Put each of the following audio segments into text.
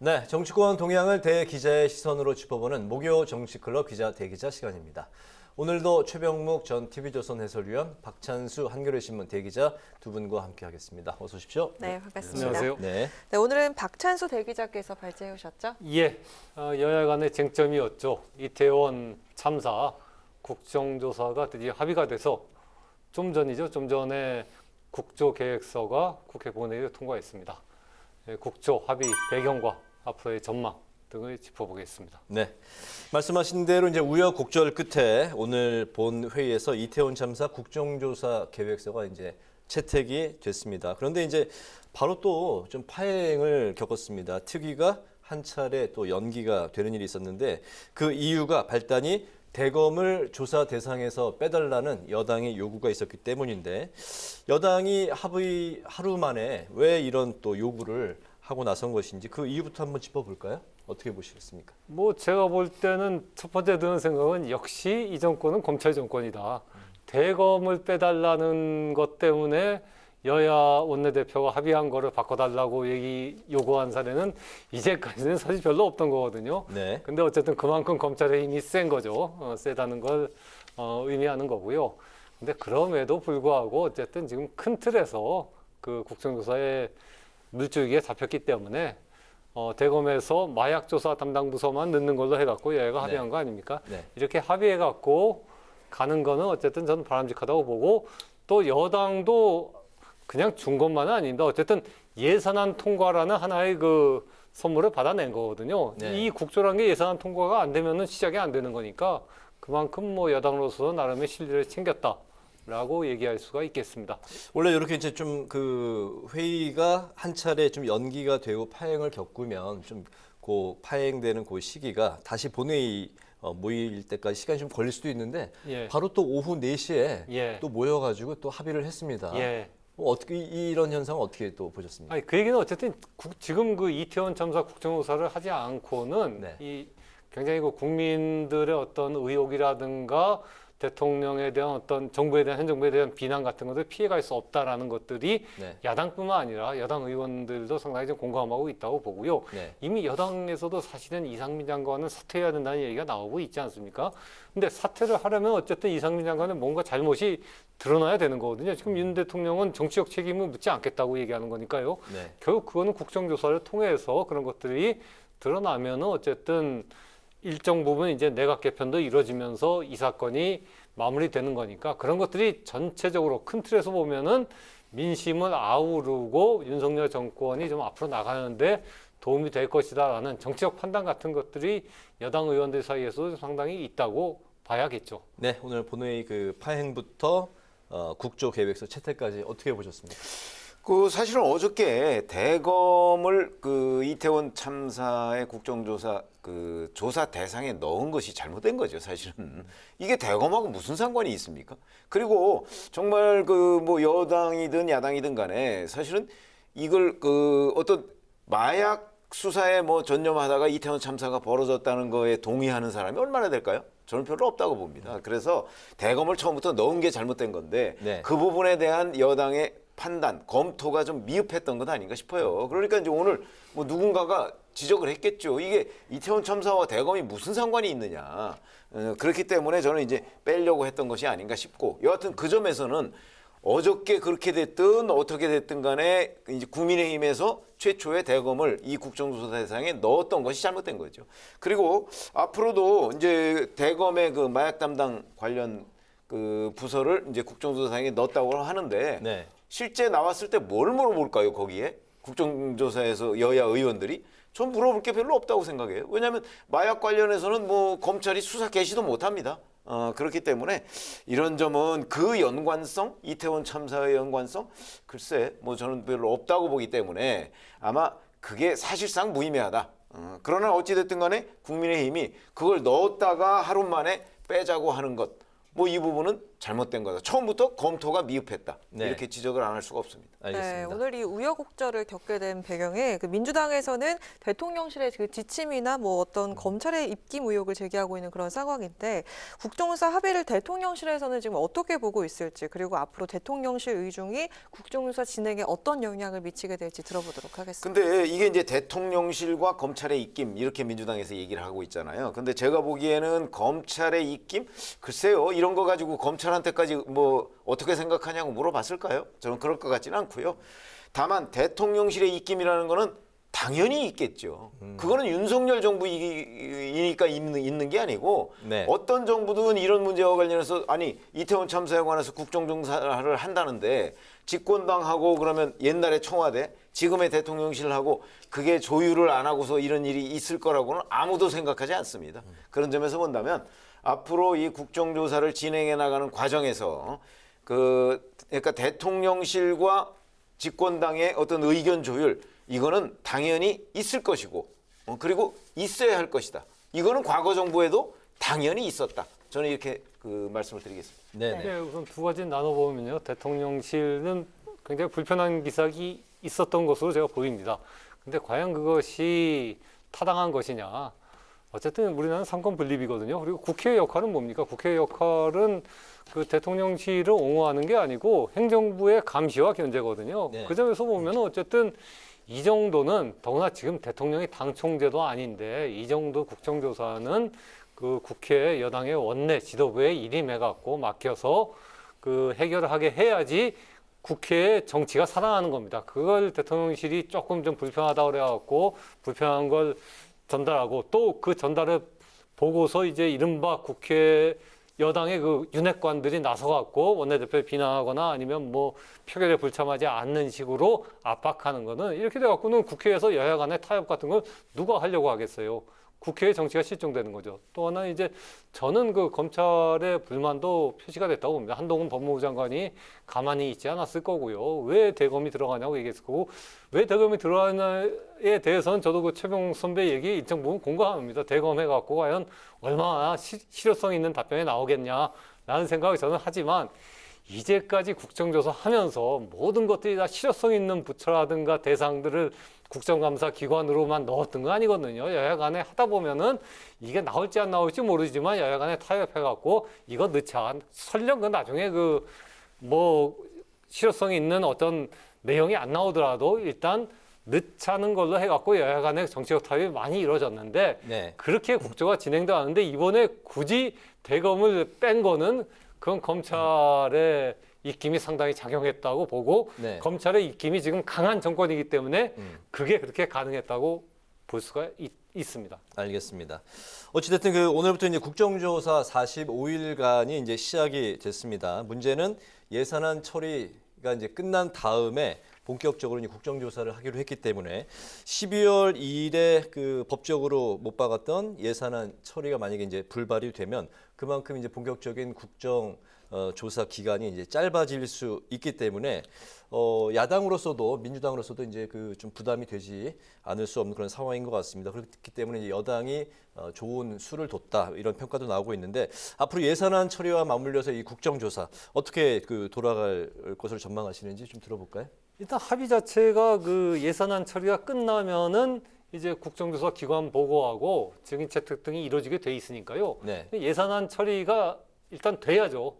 네, 정치권 동향을 대기자의 시선으로 짚어보는 목요 정치클럽 기자 대기자 시간입니다. 오늘도 최병묵 전 TV조선 해설위원, 박찬수 한겨레신문 대기자 두 분과 함께하겠습니다. 어서 오십시오. 네, 반갑습니다. 안녕하세요. 네, 네, 오늘은 박찬수 대기자께서 발제해 오셨죠? 예, 여야 간의 쟁점이었죠. 이태원 참사 국정조사가 드디어 합의가 돼서 좀 전이죠. 좀 전에 국조계획서가 국회 본회의를 통과했습니다. 국조 합의 배경과 앞으로의 전망 등을 짚어보겠습니다. 네. 말씀하신 대로 이제 우여곡절 끝에 오늘 본 회의에서 이태원 참사 국정조사 계획서가 이제 채택이 됐습니다. 그런데 이제 바로 또 좀 파행을 겪었습니다. 특위가 한 차례 또 연기가 되는 일이 있었는데 그 이유가 발단이 대검을 조사 대상에서 빼달라는 여당의 요구가 있었기 때문인데 여당이 합의 하루 만에 왜 이런 또 요구를 하고 나선 것인지 그 이유부터 한번 짚어볼까요? 어떻게 보시겠습니까? 뭐 제가 볼 때는 첫 번째 드는 생각은 역시 이 정권은 검찰 정권이다. 대검을 빼달라는 것 때문에 여야 원내대표가 합의한 거를 바꿔달라고 요구한 사례는 이제까지는 사실 별로 없던 거거든요. 네. 근데 어쨌든 그만큼 검찰의 힘이 센 거죠. 세다는 걸 의미하는 거고요. 근데 그럼에도 불구하고 어쨌든 지금 큰 틀에서 그 국정조사에 물줄기에 잡혔기 때문에 대검에서 마약 조사 담당 부서만 넣는 걸로 해갖고 여야가 합의한 거 아닙니까? 네. 이렇게 합의해갖고 가는 거는 어쨌든 저는 바람직하다고 보고 또 여당도 그냥 준 것만은 아닌데 어쨌든 예산안 통과라는 하나의 그 선물을 받아낸 거거든요. 네. 이 국조란 게 예산안 통과가 안 되면은 시작이 안 되는 거니까 그만큼 뭐 여당으로서 나름의 신뢰를 챙겼다라고 얘기할 수가 있겠습니다. 원래 이렇게 이제 좀 그 회의가 한 차례 좀 연기가 되고 파행을 겪으면 좀 그 파행되는 그 시기가 다시 본회의 모일 때까지 시간이 좀 걸릴 수도 있는데 예. 바로 또 오후 4시에 예. 또 모여가지고 또 합의를 했습니다. 예. 어떻게 이런 현상은 어떻게 또 보셨습니까? 아니 그 얘기는 어쨌든 지금 그 이태원 참사 국정조사를 하지 않고는 네. 이 굉장히 그 국민들의 어떤 의혹이라든가 대통령에 대한 어떤 정부에 대한 현 정부에 대한 비난 같은 것을 피해갈 수 없다라는 것들이 네. 야당뿐만 아니라 여당 의원들도 상당히 좀 공감하고 있다고 보고요. 네. 이미 여당에서도 사실은 이상민 장관은 사퇴해야 된다는 얘기가 나오고 있지 않습니까? 근데 사퇴를 하려면 어쨌든 이상민 장관은 뭔가 잘못이 드러나야 되는 거거든요. 지금 윤 대통령은 정치적 책임을 묻지 않겠다고 얘기하는 거니까요. 네. 결국 그거는 국정조사를 통해서 그런 것들이 드러나면은 어쨌든 일정 부분 이제 내각 개편도 이루어지면서 이 사건이 마무리되는 거니까 그런 것들이 전체적으로 큰 틀에서 보면은 민심을 아우르고 윤석열 정권이 좀 앞으로 나가는데 도움이 될 것이다라는 정치적 판단 같은 것들이 여당 의원들 사이에서도 상당히 있다고 봐야겠죠. 네, 오늘 본회의 그 파행부터 국조 계획서 채택까지 어떻게 보셨습니까? 그 사실은 어저께 대검을 그 이태원 참사의 국정조사 그 조사 대상에 넣은 것이 잘못된 거죠, 사실은. 이게 대검하고 무슨 상관이 있습니까? 그리고 정말 그 뭐 여당이든 야당이든 간에 사실은 이걸 그 어떤 마약 수사에 뭐 전념하다가 이태원 참사가 벌어졌다는 거에 동의하는 사람이 얼마나 될까요? 저는 별로 없다고 봅니다. 그래서 대검을 처음부터 넣은 게 잘못된 건데 네. 그 부분에 대한 여당의 판단, 검토가 좀 미흡했던 것 아닌가 싶어요. 그러니까 이제 오늘 뭐 누군가가 지적을 했겠죠. 이게 이태원 참사와 대검이 무슨 상관이 있느냐. 그렇기 때문에 저는 이제 빼려고 했던 것이 아닌가 싶고 여하튼 그 점에서는 어저께 그렇게 됐든 어떻게 됐든 간에 이제 국민의힘에서 최초의 대검을 이 국정조사 대상에 넣었던 것이 잘못된 거죠. 그리고 앞으로도 이제 대검의 그 마약 담당 관련 그 부서를 이제 국정조사상에 넣었다고 하는데 네. 실제 나왔을 때 뭘 물어볼까요, 거기에? 국정조사에서 여야 의원들이? 전 물어볼 게 별로 없다고 생각해요. 왜냐하면 마약 관련해서는 뭐 검찰이 수사 개시도 못합니다. 그렇기 때문에 이런 점은 그 연관성, 이태원 참사의 연관성, 글쎄, 뭐 저는 별로 없다고 보기 때문에 아마 그게 사실상 무의미하다. 그러나 어찌됐든 간에 국민의힘이 그걸 넣었다가 하루 만에 빼자고 하는 것, 뭐 이 부분은 잘못된 거다. 처음부터 검토가 미흡했다. 네. 이렇게 지적을 안 할 수가 없습니다. 알겠습니다. 네, 오늘 이 우여곡절을 겪게 된 배경에 그 민주당에서는 대통령실의 그 지침이나 뭐 어떤 검찰의 입김 의혹을 제기하고 있는 그런 상황인데 국정조사 합의를 대통령실에서는 지금 어떻게 보고 있을지 그리고 앞으로 대통령실 의중이 국정조사 진행에 어떤 영향을 미치게 될지 들어보도록 하겠습니다. 근데 이게 이제 대통령실과 검찰의 입김 이렇게 민주당에서 얘기를 하고 있잖아요. 근데 제가 보기에는 검찰의 입김 글쎄요. 이런 거 가지고 검찰한테까지 뭐 어떻게 생각하냐고 물어봤을까요? 저는 그럴 것 같지는 않고요. 다만 대통령실의 입김이라는 거는 당연히 있겠죠. 그거는 윤석열 정부이니까 있는 게 아니고 네. 어떤 정부든 이런 문제와 관련해서 아니 이태원 참사에 관해서 국정조사를 한다는데 집권당하고 그러면 옛날에 청와대 지금의 대통령실하고 그게 조율을 안 하고서 이런 일이 있을 거라고는 아무도 생각하지 않습니다. 그런 점에서 본다면 앞으로 이 국정조사를 진행해 나가는 과정에서 그러니까 대통령실과 집권당의 어떤 의견 조율 이거는 당연히 있을 것이고 그리고 있어야 할 것이다. 이거는 과거 정부에도 당연히 있었다. 저는 이렇게 그 말씀을 드리겠습니다. 네. 네, 우선 두 가지 나눠보면요. 대통령실은 굉장히 불편한 기사가 있었던 것으로 제가 보입니다. 근데 과연 그것이 타당한 것이냐. 어쨌든 우리나라는 삼권 분립이거든요. 그리고 국회의 역할은 뭡니까? 국회의 역할은 그 대통령실을 옹호하는 게 아니고 행정부의 감시와 견제거든요. 네. 그 점에서 보면 어쨌든 이 정도는 더구나 지금 대통령이 당 총재도 아닌데 이 정도 국정조사는 그 국회 여당의 원내 지도부의 일임해 갖고 맡겨서 그 해결을 하게 해야지 국회의 정치가 살아나는 겁니다. 그걸 대통령실이 조금 좀 불편하다고 그래갖고 불편한 걸 전달하고 또 그 전달을 보고서 이제 이른바 국회 여당의 그 윤핵관들이 나서갖고 원내대표를 비난하거나 아니면 뭐 표결에 불참하지 않는 식으로 압박하는 거는 이렇게 돼갖고는 국회에서 여야 간의 타협 같은 걸 누가 하려고 하겠어요. 국회의 정치가 실종되는 거죠. 또 하나 이제 저는 그 검찰의 불만도 표시가 됐다고 봅니다. 한동훈 법무부 장관이 가만히 있지 않았을 거고요. 왜 대검이 들어가냐고 얘기했을 거고 왜 대검이 들어가냐에 대해서는 저도 그 최병 선배 얘기 일정 부분 공감합니다. 대검 해갖고 과연 얼마나 실효성 있는 답변이 나오겠냐라는 생각을 저는 하지만 이제까지 국정조사 하면서 모든 것들이 다 실효성 있는 부처라든가 대상들을 국정감사 기관으로만 넣었던 거 아니거든요. 여야 간에 하다 보면은 이게 나올지 안 나올지 모르지만 여야 간에 타협해갖고 이거 넣자. 설령 그 나중에 그 뭐 실효성이 있는 어떤 내용이 안 나오더라도 일단 넣자는 걸로 해갖고 여야 간의 정치적 타협이 많이 이루어졌는데 네. 그렇게 국조가 진행돼 왔는데 이번에 굳이 대검을 뺀 거는 그건 검찰의 입김이 상당히 작용했다고 보고 네. 검찰의 입김이 지금 강한 정권이기 때문에 그게 그렇게 가능했다고 볼 수가 있습니다. 알겠습니다. 어찌됐든 그 오늘부터 이제 국정조사 45일간이 이제 시작이 됐습니다. 문제는 예산안 처리가 이제 끝난 다음에 본격적으로 이제 국정조사를 하기로 했기 때문에 12월 2일에 그 법적으로 못 박았던 예산안 처리가 만약에 이제 불발이 되면 그만큼 이제 본격적인 조사 기간이 이제 짧아질 수 있기 때문에 야당으로서도 민주당으로서도 이제 그 좀 부담이 되지 않을 수 없는 그런 상황인 것 같습니다. 그렇기 때문에 이제 여당이 좋은 수를 뒀다 이런 평가도 나오고 있는데 앞으로 예산안 처리와 맞물려서 이 국정조사 어떻게 그 돌아갈 것을 전망하시는지 좀 들어볼까요? 일단 합의 자체가 그 예산안 처리가 끝나면은 이제 국정조사 기관 보고하고 증인 채택 등이 이루어지게 돼 있으니까요. 네. 예산안 처리가 일단 돼야죠.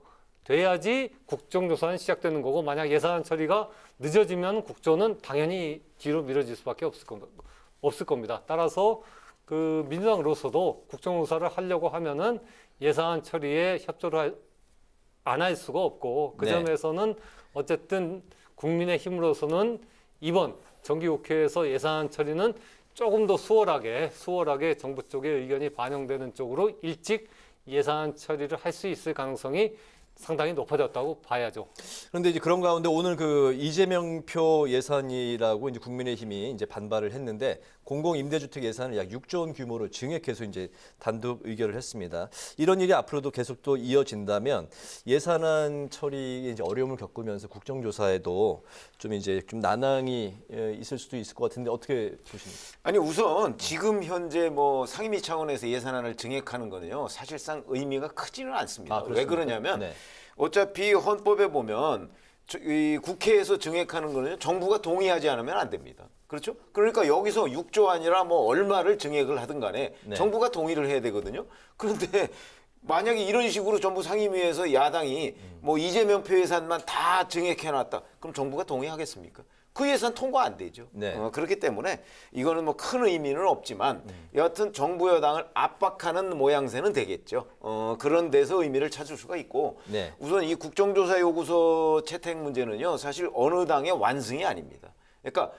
돼야지 국정조사는 시작되는 거고 만약 예산안 처리가 늦어지면 국조는 당연히 뒤로 미뤄질 수밖에 없을 겁니다. 따라서 그 민주당으로서도 국정조사를 하려고 하면은 예산안 처리에 협조를 안 할 수가 없고 그 네. 점에서는 어쨌든 국민의힘으로서는 이번 정기국회에서 예산안 처리는 조금 더 수월하게 정부 쪽의 의견이 반영되는 쪽으로 일찍 예산 처리를 할 수 있을 가능성이 상당히 높아졌다고 봐야죠. 그런데 이제 그런 가운데 오늘 그 이재명 표 예산이라고 이제 국민의힘이 이제 반발을 했는데 공공임대주택 예산을 약 6조 원 규모로 증액해서 이제 단독 의결을 했습니다. 이런 일이 앞으로도 계속 또 이어진다면 예산안 처리에 이제 어려움을 겪으면서 국정조사에도 좀 이제 좀 난항이 있을 수도 있을 것 같은데 어떻게 보십니까? 아니 우선 지금 현재 뭐 상임위 차원에서 예산안을 증액하는 거는요 사실상 의미가 크지는 않습니다. 왜 그렇습니까? 그러냐면 네. 어차피 헌법에 보면 이 국회에서 증액하는 거는 정부가 동의하지 않으면 안 됩니다. 그렇죠? 그러니까 여기서 6조 아니라 뭐 얼마를 증액을 하든 간에 네. 정부가 동의를 해야 되거든요. 그런데 만약에 이런 식으로 정부 상임위에서 야당이 뭐 이재명 표 예산만 다 증액해놨다. 그럼 정부가 동의하겠습니까? 그 예산 통과 안 되죠. 네. 그렇기 때문에 이거는 뭐 큰 의미는 없지만 여하튼 정부 여당을 압박하는 모양새는 되겠죠. 그런 데서 의미를 찾을 수가 있고 네. 우선 이 국정조사 요구서 채택 문제는요. 사실 어느 당의 완승이 아닙니다. 그러니까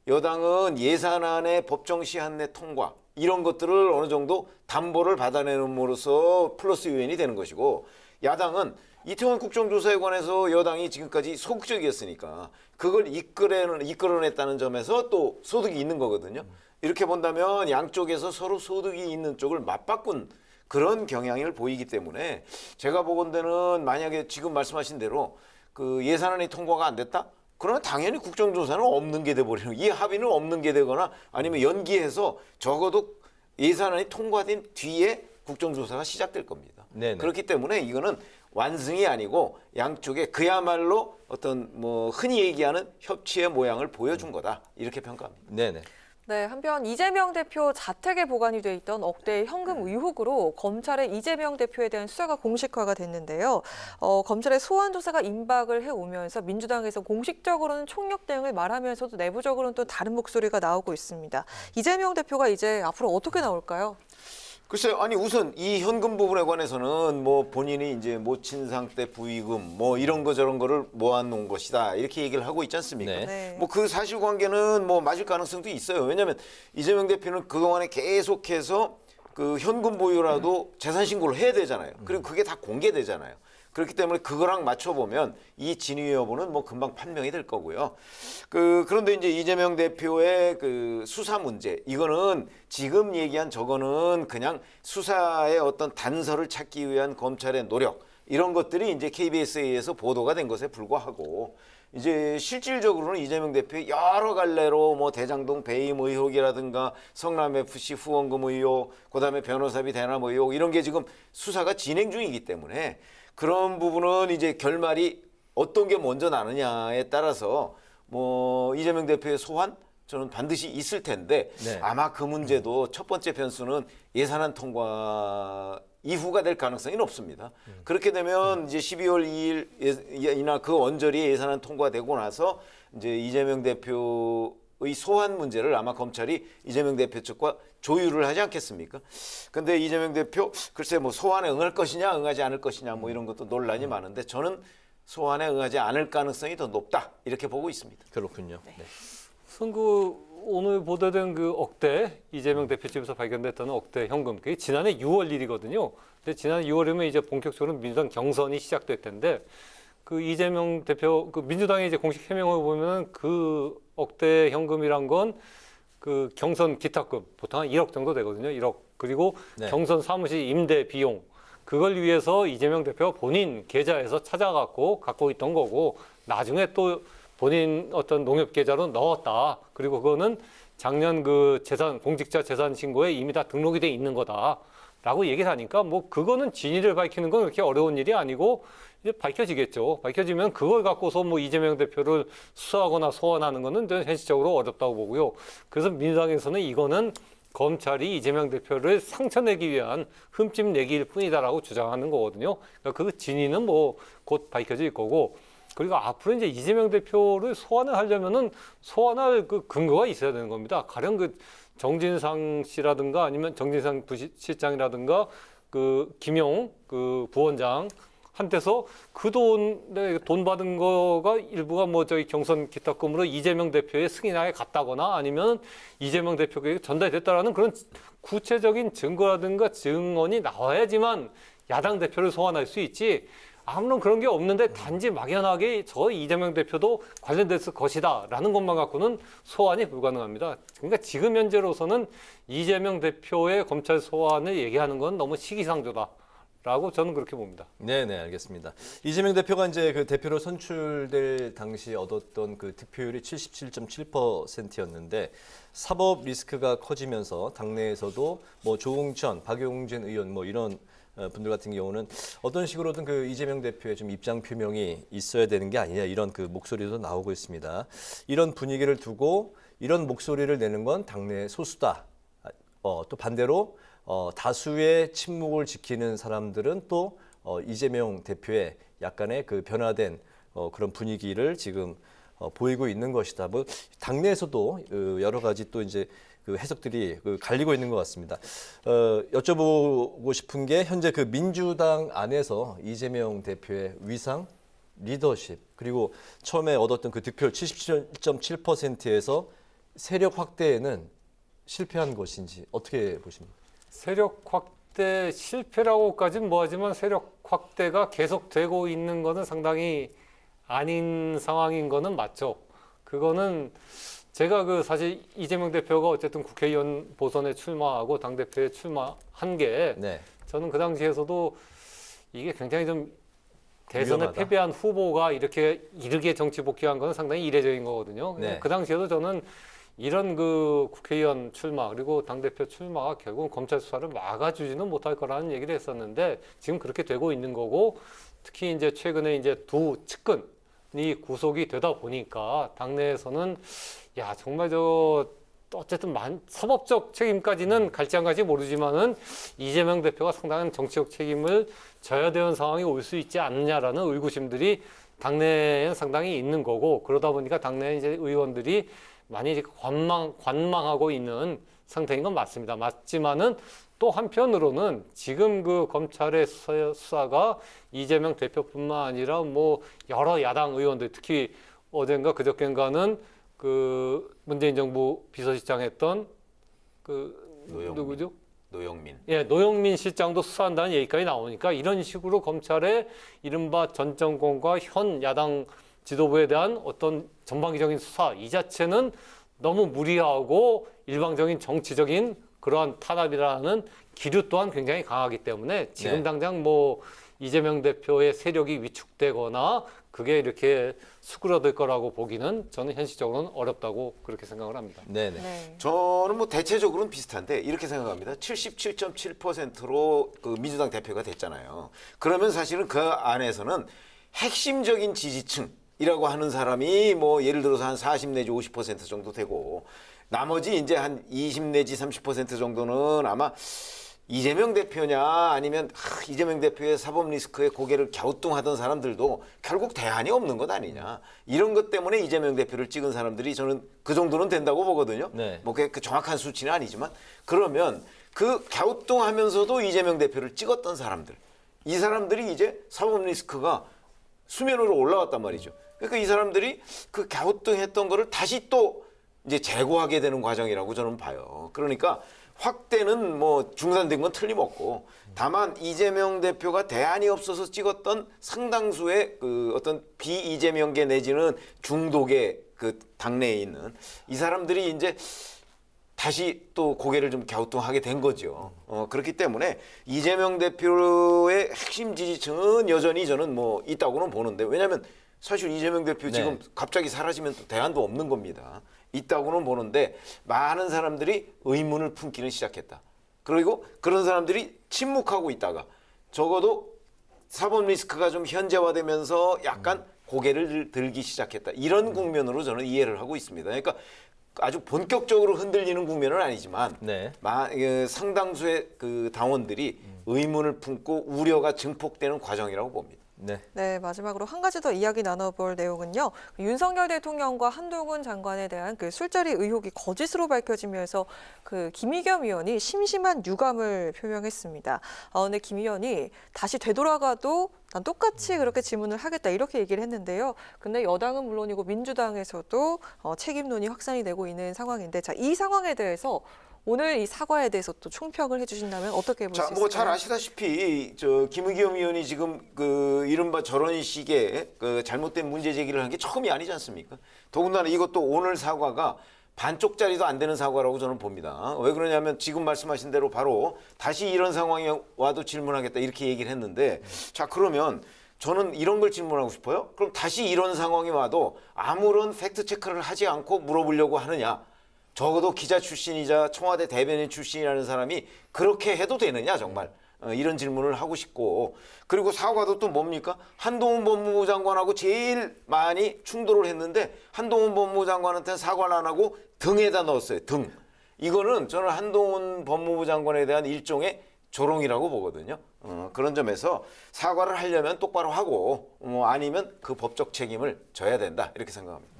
여당은 예산안의 법정 시한 내 통과 이런 것들을 어느 정도 담보를 받아내는으로써 플러스 요인이 되는 것이고 야당은 이태원 국정조사에 관해서 여당이 지금까지 소극적이었으니까 그걸 이끌어냈다는 점에서 또 소득이 있는 거거든요. 이렇게 본다면 양쪽에서 서로 소득이 있는 쪽을 맞바꾼 그런 경향을 보이기 때문에 제가 보건대는 만약에 지금 말씀하신 대로 그 예산안이 통과가 안 됐다? 그러면 당연히 국정조사는 없는 게 돼버리는 이 합의는 없는 게 되거나 아니면 연기해서 적어도 예산안이 통과된 뒤에 국정조사가 시작될 겁니다. 네네. 그렇기 때문에 이거는 완승이 아니고 양쪽에 그야말로 어떤 뭐 흔히 얘기하는 협치의 모양을 보여준 거다 이렇게 평가합니다. 네네. 네, 한편 이재명 대표 자택에 보관이 돼 있던 억대 현금 의혹으로 검찰의 이재명 대표에 대한 수사가 공식화가 됐는데요. 검찰의 소환 조사가 임박을 해오면서 민주당에서 공식적으로는 총력 대응을 말하면서도 내부적으로는 또 다른 목소리가 나오고 있습니다. 이재명 대표가 이제 앞으로 어떻게 나올까요? 글쎄요, 아니 우선 이 현금 부분에 관해서는 뭐 본인이 이제 모친상 때 부의금 뭐 이런 거 저런 거를 모아놓은 것이다 이렇게 얘기를 하고 있지 않습니까? 네. 네. 뭐 그 사실관계는 뭐 맞을 가능성도 있어요. 왜냐하면 이재명 대표는 그 동안에 계속해서 그 현금 보유라도 재산 신고를 해야 되잖아요. 그리고 그게 다 공개되잖아요. 그렇기 때문에 그거랑 맞춰보면 이 진위 여부는 뭐 금방 판명이 될 거고요. 그런데 이제 이재명 대표의 그 수사 문제, 이거는 지금 얘기한 저거는 그냥 수사의 어떤 단서를 찾기 위한 검찰의 노력, 이런 것들이 이제 KBS에 의해서 보도가 된 것에 불과하고 이제 실질적으로는 이재명 대표의 여러 갈래로 뭐 대장동 배임 의혹이라든가 성남FC 후원금 의혹, 그다음에 변호사비 대납 의혹 이런 게 지금 수사가 진행 중이기 때문에 그런 부분은 이제 결말이 어떤 게 먼저 나느냐에 따라서 뭐 이재명 대표의 소환 저는 반드시 있을 텐데 네. 아마 아마 그 문제도 첫 번째 변수는 예산안 통과 이후가 될 가능성이 높습니다. 그렇게 되면 이제 12월 2일이나 그 언저리에 예산안 통과되고 나서 이제 이재명 대표의 소환 문제를 아마 검찰이 이재명 대표 측과 조율을 하지 않겠습니까? 근데 이재명 대표 글쎄 뭐 소환에 응할 것이냐 응하지 않을 것이냐 뭐 이런 것도 논란이 많은데 저는 소환에 응하지 않을 가능성이 더 높다 이렇게 보고 있습니다. 그렇군요. 네. 우선 그 오늘 보도된 그 억대 이재명 대표 집에서 발견됐다는 억대 현금 그게 지난해 6월 일이거든요. 근데 지난해 6월이면 이제 본격적으로 민주당 경선이 시작될 텐데 그 이재명 대표 그 민주당의 이제 공식 해명을 보면은 그 억대 현금이란 건 그 경선 기탁금 보통 한 1억 정도 되거든요. 1억 그리고 네. 경선 사무실 임대 비용 그걸 위해서 이재명 대표가 본인 계좌에서 찾아갖고 갖고 있던 거고 나중에 또 본인 어떤 농협 계좌로 넣었다. 그리고 그거는 작년 그 재산 공직자 재산 신고에 이미 다 등록이 돼 있는 거다라고 얘기를 하니까 뭐 그거는 진위를 밝히는 건 그렇게 어려운 일이 아니고 이제 밝혀지겠죠. 밝혀지면 그걸 갖고서 뭐 이재명 대표를 수사하거나 소환하는 거는 현실적으로 어렵다고 보고요. 그래서 민주당에서는 이거는 검찰이 이재명 대표를 상처내기 위한 흠집 내기일 뿐이다라고 주장하는 거거든요. 그러니까 그 진위는 뭐 곧 밝혀질 거고. 그리고 앞으로 이제 이재명 대표를 소환을 하려면은 소환할 그 근거가 있어야 되는 겁니다. 가령 그 정진상 씨라든가 아니면 정진상 부실장이라든가 그 김용 그 부원장 한테서 그 돈 받은 거가 일부가 뭐 저희 경선 기탁금으로 이재명 대표의 승인하에 갔다거나 아니면 이재명 대표에게 전달됐다라는 그런 구체적인 증거라든가 증언이 나와야지만 야당 대표를 소환할 수 있지. 아무런 그런 게 없는데 단지 막연하게 저 이재명 대표도 관련됐을 것이다라는 것만 갖고는 소환이 불가능합니다. 그러니까 지금 현재로서는 이재명 대표의 검찰 소환을 얘기하는 건 너무 시기상조다라고 저는 그렇게 봅니다. 네네, 알겠습니다. 이재명 대표가 이제 그 대표로 선출될 당시 얻었던 그 득표율이 77.7%였는데 사법 리스크가 커지면서 당내에서도 뭐 조응천, 박용진 의원 뭐 이런 분들 같은 경우는 어떤 식으로든 그 이재명 대표의 좀 입장 표명이 있어야 되는 게 아니냐 이런 그 목소리도 나오고 있습니다. 이런 분위기를 두고 이런 목소리를 내는 건 당내 소수다. 또 반대로 다수의 침묵을 지키는 사람들은 또 이재명 대표의 약간의 그 변화된 그런 분위기를 지금 보이고 있는 것이다. 뭐 당내에서도 여러 가지 또 이제 그 해석들이 갈리고 있는 것 같습니다. 여쭤보고 싶은 게 현재 그 민주당 안에서 이재명 대표의 위상, 리더십 그리고 처음에 얻었던 그 득표율 77.7%에서 세력 확대에는 실패한 것인지 어떻게 보십니까? 세력 확대 실패라고까지는 뭐하지만 세력 확대가 계속되고 있는 것은 상당히 아닌 상황인 거는 맞죠. 그거는 제가 그 사실 이재명 대표가 어쨌든 국회의원 보선에 출마하고 당대표에 출마한 게 네. 저는 그 당시에서도 이게 굉장히 좀 대선에 위험하다. 패배한 후보가 이렇게 이르게 정치 복귀한 건 상당히 이례적인 거거든요. 네. 그 당시에도 저는 이런 그 국회의원 출마 그리고 당대표 출마가 결국 검찰 수사를 막아주지는 못할 거라는 얘기를 했었는데 지금 그렇게 되고 있는 거고 특히 이제 최근에 이제 두 측근이 구속이 되다 보니까 당내에서는 야 정말 저 어쨌든 사법적 책임까지는 갈지 안 갈지 모르지만은 이재명 대표가 상당한 정치적 책임을 져야 되는 상황이 올 수 있지 않느냐라는 의구심들이 당내에 상당히 있는 거고 그러다 보니까 당내 이제 의원들이 많이 이제 관망하고 있는 상태인 건 맞습니다. 맞지만은 또 한편으로는 지금 그 검찰의 수사가 이재명 대표뿐만 아니라 뭐 여러 야당 의원들 특히 어젠가 그저께인가는 그 문재인 정부 비서실장 했던 그 누구죠? 노영민. 예, 노영민 실장도 수사한다는 얘기까지 나오니까 이런 식으로 검찰의 이른바 전 정권과 현 야당 지도부에 대한 어떤 전방위적인 수사 이 자체는 너무 무리하고 일방적인 정치적인 그러한 탄압이라는 기류 또한 굉장히 강하기 때문에 지금 네. 당장 뭐 이재명 대표의 세력이 위축되거나 그게 이렇게 수그러들 거라고 보기는 저는 현실적으로는 어렵다고 그렇게 생각을 합니다. 네네. 네. 저는 뭐 대체적으로는 비슷한데 이렇게 생각합니다. 77.7%로 그 민주당 대표가 됐잖아요. 그러면 사실은 그 안에서는 핵심적인 지지층이라고 하는 사람이 뭐 예를 들어서 한 40 내지 50% 정도 되고 나머지 이제 한 20 내지 30% 정도는 아마 이재명 대표냐 아니면 이재명 대표의 사법 리스크에 고개를 갸우뚱하던 사람들도 결국 대안이 없는 것 아니냐. 이런 것 때문에 이재명 대표를 찍은 사람들이 저는 그 정도는 된다고 보거든요. 네. 뭐 그 정확한 수치는 아니지만 그러면 그 갸우뚱하면서도 이재명 대표를 찍었던 사람들. 이 사람들이 이제 사법 리스크가 수면 위로 올라왔단 말이죠. 그러니까 이 사람들이 그 갸우뚱했던 거를 다시 또 이제 제고하게 되는 과정이라고 저는 봐요. 그러니까 확대는 뭐 중단된 건 틀림없고 다만 이재명 대표가 대안이 없어서 찍었던 상당수의 그 어떤 비이재명계 내지는 중도계 그 당내에 있는 이 사람들이 이제 다시 또 고개를 좀 갸우뚱하게 된 거죠. 그렇기 때문에 이재명 대표의 핵심 지지층은 여전히 저는 뭐 있다고는 보는데 왜냐하면 사실 이재명 대표 지금 네. 갑자기 사라지면 또 대안도 없는 겁니다. 있다고는 보는데 많은 사람들이 의문을 품기는 시작했다. 그리고 그런 사람들이 침묵하고 있다가 적어도 사법 리스크가 좀 현재화되면서 약간 고개를 들기 시작했다. 이런 국면으로 저는 이해를 하고 있습니다. 그러니까 아주 본격적으로 흔들리는 국면은 아니지만 네. 상당수의 그 당원들이 의문을 품고 우려가 증폭되는 과정이라고 봅니다. 네. 네, 마지막으로 한 가지 더 이야기 나눠볼 내용은요. 윤석열 대통령과 한동훈 장관에 대한 그 술자리 의혹이 거짓으로 밝혀지면서 그 김의겸 의원이 심심한 유감을 표명했습니다. 근데 김 의원이 다시 되돌아가도 난 똑같이 그렇게 질문을 하겠다 이렇게 얘기를 했는데요. 근데 여당은 물론이고 민주당에서도 책임론이 확산이 되고 있는 상황인데 자, 이 상황에 대해서 오늘 이 사과에 대해서 또 총평을 해주신다면 어떻게 볼 수 자, 있을까요? 뭐 잘 아시다시피 김의겸 의원이 지금 이른바 저런 식의 잘못된 문제 제기를 한 게 처음이 아니지 않습니까? 더군다나 이것도 오늘 사과가 반쪽짜리도 안 되는 사과라고 저는 봅니다. 왜 그러냐면 지금 말씀하신 대로 바로 다시 이런 상황이 와도 질문하겠다 이렇게 얘기를 했는데, 자, 그러면 저는 이런 걸 질문하고 싶어요. 그럼 다시 이런 상황이 와도 아무런 팩트 체크를 하지 않고 물어보려고 하느냐? 적어도 기자 출신이자 청와대 대변인 출신이라는 사람이 그렇게 해도 되느냐 정말. 이런 질문을 하고 싶고, 그리고 사과도 또 뭡니까? 한동훈 법무부 장관하고 제일 많이 충돌을 했는데 한동훈 법무부 장관한테는 사과를 안 하고 등에다 넣었어요. 등. 이거는 저는 한동훈 법무부 장관에 대한 일종의 조롱이라고 보거든요. 그런 점에서 사과를 하려면 똑바로 하고 아니면 그 법적 책임을 져야 된다 이렇게 생각합니다.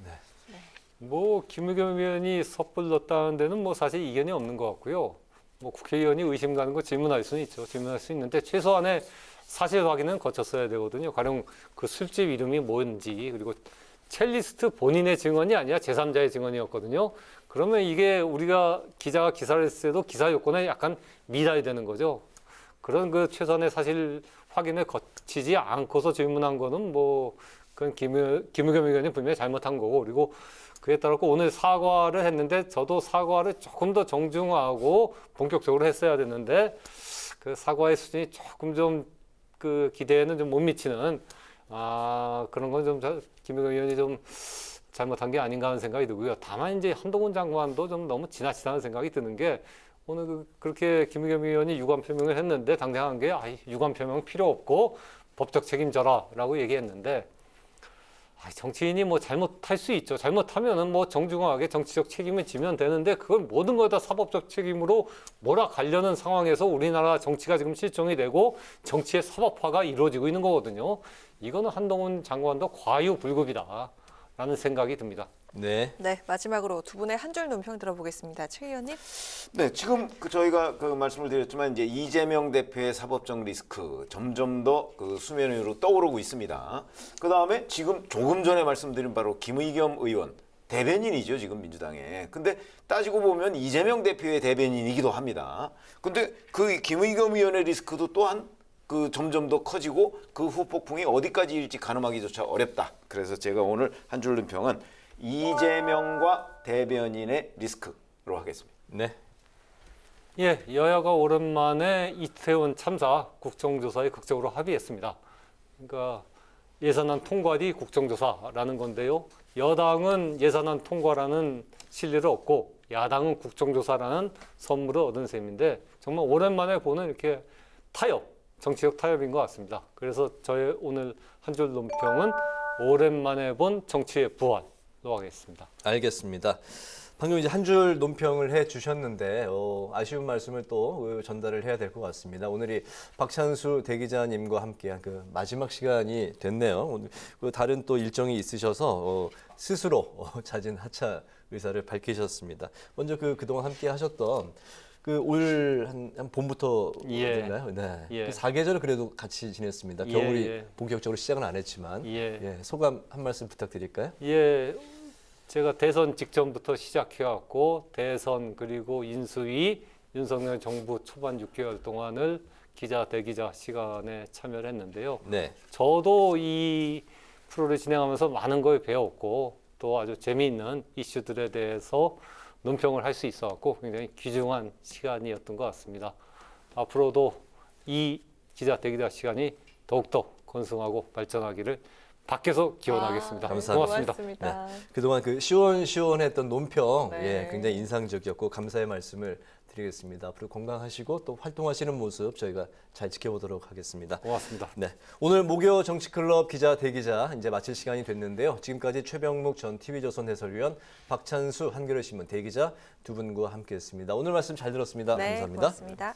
뭐 김의겸 의원이 섣불렀다는 데는 뭐 사실 이견이 없는 것 같고요. 뭐 국회의원이 의심 가는 거 질문할 수는 있죠. 질문할 수 있는데 최소한의 사실 확인은 거쳤어야 되거든요. 가령 그 술집 이름이 뭔지, 그리고 첼리스트 본인의 증언이 아니라 제3자의 증언이었거든요. 그러면 이게 우리가 기자가 기사를 했을 때도 기사 요건에 약간 미달이 되는 거죠. 그런 그 최소한의 사실 확인을 거치지 않고서 질문한 거는 뭐 그건 김의겸 의원이 분명히 잘못한 거고, 그리고 그에 따라서 오늘 사과를 했는데 저도 사과를 조금 더 정중하고 본격적으로 했어야 됐는데 그 사과의 수준이 조금 좀 그 기대에는 좀 못 미치는 그런 건 좀 김의겸 의원이 좀 잘못한 게 아닌가 하는 생각이 들고요. 다만 이제 한동훈 장관도 좀 너무 지나치다는 생각이 드는 게 오늘 그렇게 김의겸 의원이 유감 표명을 했는데 당장한 게 유감 표명 필요 없고 법적 책임져라라고 얘기했는데 정치인이 뭐 잘못할 수 있죠. 잘못하면은 뭐 정중하게 정치적 책임을 지면 되는데 그걸 모든 걸 다 사법적 책임으로 몰아가려는 상황에서 우리나라 정치가 지금 실종이 되고 정치의 사법화가 이루어지고 있는 거거든요. 이거는 한동훈 장관도 과유불급이다라는 생각이 듭니다. 네. 네, 마지막으로 두 분의 한 줄 논평 들어보겠습니다. 최 의원님. 네, 지금 저희가 말씀을 드렸지만 이제 이재명 대표의 사법적 리스크 점점 더 수면 위로 떠오르고 있습니다. 그 다음에 지금 조금 전에 말씀드린 바로 김의겸 의원 대변인이죠, 지금 민주당에. 근데 따지고 보면 이재명 대표의 대변인이기도 합니다. 근데 그 김의겸 의원의 리스크도 또한 점점 더 커지고 그 후폭풍이 어디까지 일지 가늠하기조차 어렵다. 그래서 제가 오늘 한 줄 논평은 이재명과 대변인의 리스크로 하겠습니다. 네. 예, 여야가 오랜만에 이태원 참사 국정조사에 극적으로 합의했습니다. 그러니까 예산안 통과 뒤 국정조사라는 건데요. 여당은 예산안 통과라는 실리를 얻고 야당은 국정조사라는 선물을 얻은 셈인데 정말 오랜만에 보는 이렇게 타협, 정치적 타협인 것 같습니다. 그래서 저의 오늘 한 줄 논평은 오랜만에 본 정치의 부활로 하겠습니다. 알겠습니다. 방금 이제 한 줄 논평을 해 주셨는데 아쉬운 말씀을 또 전달을 해야 될 것 같습니다. 오늘이 박찬수 대기자님과 함께한 그 마지막 시간이 됐네요. 오늘 다른 또 일정이 있으셔서 스스로 잦은 하차 의사를 밝히셨습니다. 먼저 그동안 함께 하셨던 올 한 봄부터 됐나요? 네. 예. 그 사계절을 그래도 같이 지냈습니다. 예, 겨울이 예. 본격적으로 시작은 안 했지만 예. 소감 한 말씀 부탁드릴까요? 예, 제가 대선 직전부터 시작해왔고 대선 그리고 인수위 윤석열 정부 초반 6개월 동안을 기자 대기자 시간에 참여를 했는데요. 네. 저도 이 프로를 진행하면서 많은 걸 배웠고 또 아주 재미있는 이슈들에 대해서 논평을 할 수 있어갖고 굉장히 귀중한 시간이었던 것 같습니다. 앞으로도 이 기자 대기자 시간이 더욱더 건승하고 발전하기를 밖에서 기원하겠습니다. 감사합니다. 고맙습니다. 네. 그동안 시원시원했던 논평 네. 굉장히 인상적이었고 감사의 말씀을 드리겠습니다. 앞으로 건강하시고 또 활동하시는 모습 저희가 잘 지켜보도록 하겠습니다. 고맙습니다. 네, 오늘 목요 정치클럽 기자 대기자 이제 마칠 시간이 됐는데요. 지금까지 최병묵 전 TV조선 해설위원, 박찬수 한겨레신문 대기자 두 분과 함께했습니다. 오늘 말씀 잘 들었습니다. 네, 감사합니다. 고맙습니다.